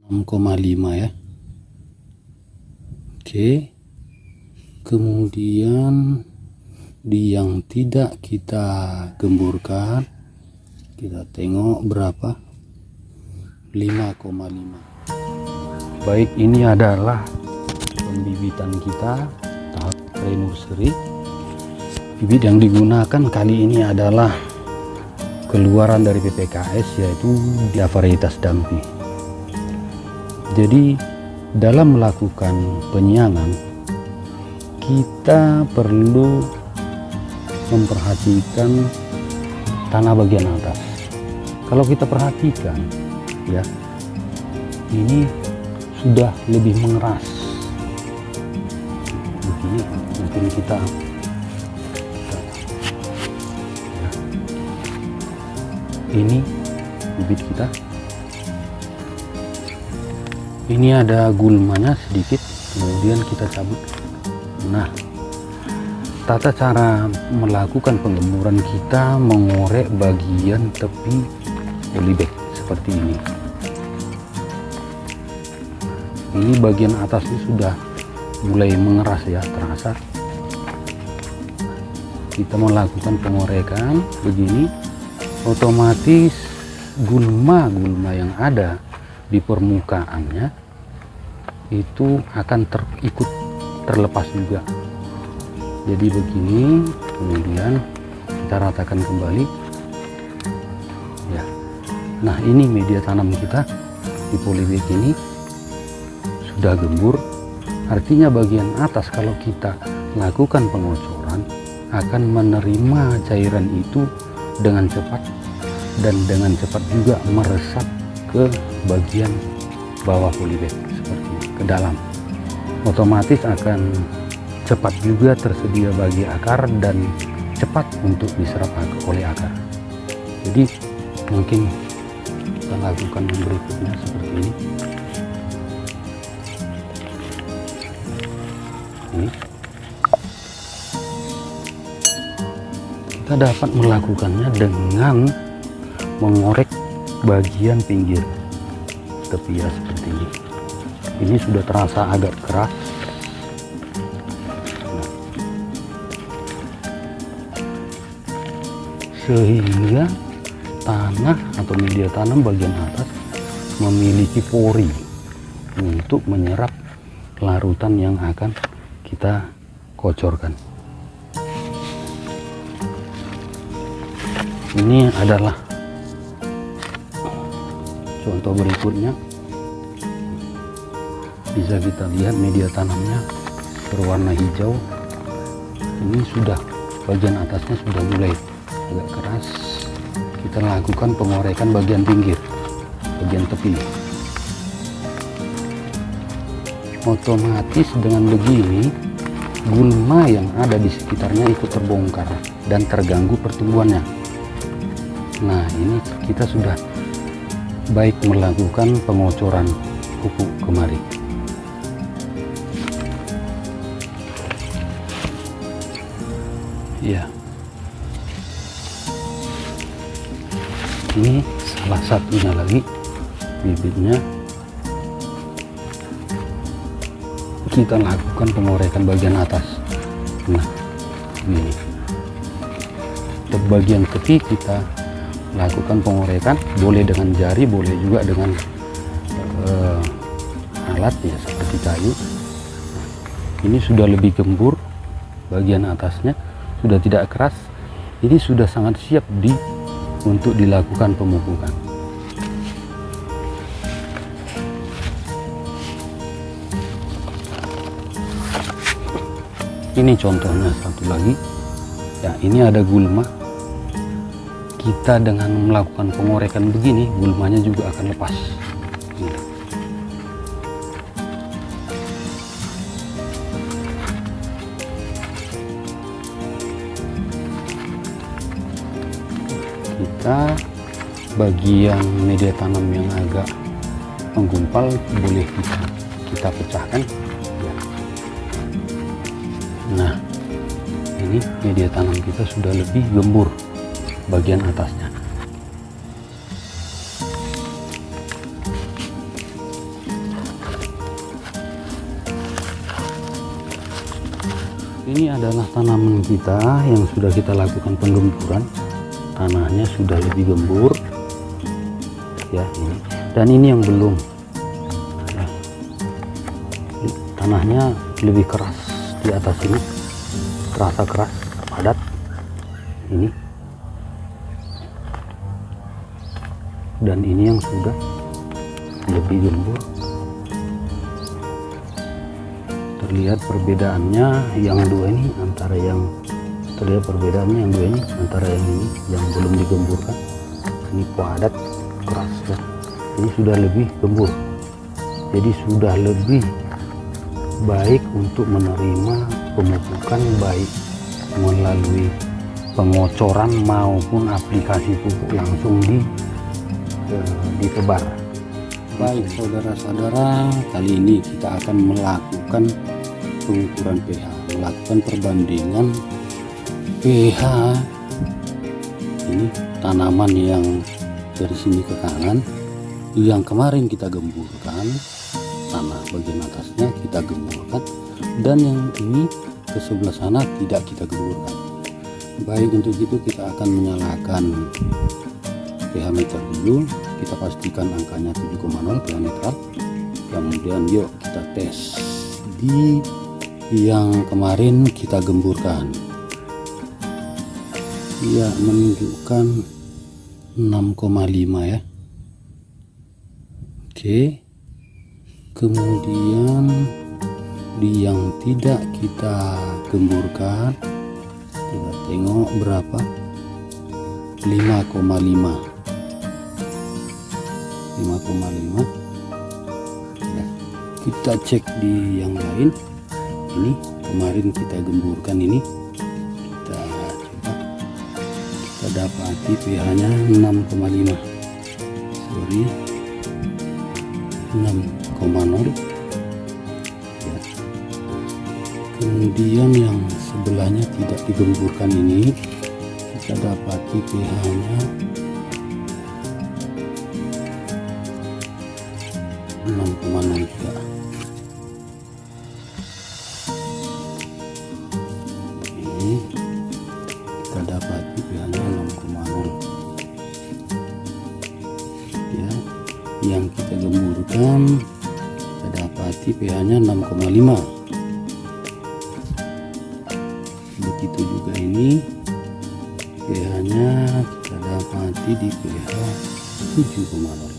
6,5 ya. Oke, kemudian di yang tidak kita gemburkan, kita tengok berapa, 5,5. Baik, ini adalah pembibitan kita tahap pre-nursery. Bibit yang digunakan kali ini adalah keluaran dari PPKS, yaitu dia varietas Dampi. Jadi dalam melakukan penyiangan kita perlu memperhatikan tanah bagian atas. Kalau kita perhatikan ya, ini sudah lebih mengeras. Begini mungkin kita ya, ini bibit kita. Ini ada gulmanya sedikit, kemudian kita cabut. Nah, tata cara melakukan penggemburan kita mengorek bagian tepi polybag seperti ini. Ini bagian atasnya sudah mulai mengeras ya, terasa. Kita melakukan pengorekan begini, otomatis gulma-gulma yang ada di permukaannya itu akan ikut terlepas juga. Jadi begini, kemudian kita ratakan kembali ya. Nah, ini media tanam kita di polybag ini sudah gembur, artinya bagian atas kalau kita lakukan pengocoran akan menerima cairan itu dengan cepat, dan dengan cepat juga meresap ke bagian bawah polybag seperti ini, ke dalam. Otomatis akan cepat juga tersedia bagi akar dan cepat untuk diserap oleh akar. Jadi mungkin kita lakukan yang berikutnya seperti ini. Kita dapat melakukannya dengan mengorek bagian pinggir tepi ya, seperti ini. Ini sudah terasa agak keras. Nah, sehingga tanah atau media tanam bagian atas memiliki pori untuk menyerap larutan yang akan kita kocorkan. Ini adalah contoh berikutnya. Bisa kita lihat media tanamnya berwarna hijau. Ini sudah bagian atasnya sudah mulai agak keras. Kita lakukan pengorekan bagian pinggir, bagian tepi. Otomatis dengan begini gulma yang ada di sekitarnya ikut terbongkar dan terganggu pertumbuhannya. Nah, ini kita sudah baik melakukan pengocoran pupuk kemari. Ya, ini salah satunya lagi bibitnya. Kita lakukan pengorekan bagian atas. Nah, ini bagian tepi kita lakukan pengorekan, boleh dengan jari, boleh juga dengan alat ya, seperti kayu. Ini sudah lebih gembur, bagian atasnya sudah tidak keras. Ini sudah sangat siap untuk dilakukan pemupukan. Ini contohnya satu lagi ya, ini ada gulma. Kita dengan melakukan pengorekan begini, gulmanya juga akan lepas. Kita bagian media tanam yang agak menggumpal boleh kita pecahkan ya. Nah, ini media tanam kita sudah lebih gembur bagian atasnya. Ini adalah tanaman kita yang sudah kita lakukan penggemburan. Tanahnya sudah lebih gembur ya ini, dan ini yang belum ya. Tanahnya lebih keras di atas ini, terasa keras padat ini, dan ini yang sudah lebih gembur. Terlihat perbedaannya yang dua ini antara yang antara yang ini yang belum digemburkan. Ini padat keras ya. Ini sudah lebih gembur, jadi sudah lebih baik untuk menerima pemupukan, baik melalui pengocoran maupun aplikasi pupuk langsung ditebar. Baik saudara-saudara, kali ini kita akan melakukan pengukuran pH, melakukan perbandingan pH ini tanaman yang dari sini ke kanan, yang kemarin kita gemburkan, tanah bagian atasnya kita gemburkan, dan yang ini ke sebelah sana tidak kita gemburkan. Baik, untuk itu kita akan menyalakan pH meter dulu, kita pastikan angkanya 7,0 pH netral. Kemudian yuk kita tes di yang kemarin kita gemburkan. Ya, menunjukkan 6,5 ya. Oke, kemudian di yang tidak kita gemburkan, kita tengok berapa, 5,5 ya. Kita cek di yang lain, ini kemarin kita gemburkan, ini kita coba, kita dapati pH nya 6,5, sorry 6,0 ya. Kemudian yang sebelahnya tidak digemburkan ini, kita dapati pH nya 6,0 juga. Ini kita dapati pH nya 6,0 ya. Yang kita gemburkan kita dapati pH nya 6,5. Begitu juga ini pH nya kita dapati di pH 7,0.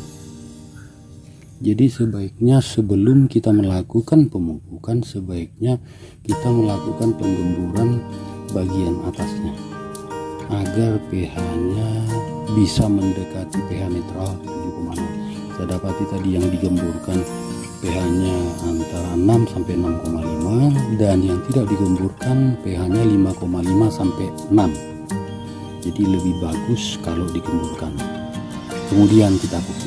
Jadi sebaiknya sebelum kita melakukan pemupukan, sebaiknya kita melakukan penggemburan bagian atasnya agar pH-nya bisa mendekati pH netral 7,0. Kita dapati tadi yang digemburkan pH-nya antara 6 sampai 6,5, dan yang tidak digemburkan pH-nya 5,5 sampai 6. Jadi lebih bagus kalau digemburkan. Kemudian kita pupuk.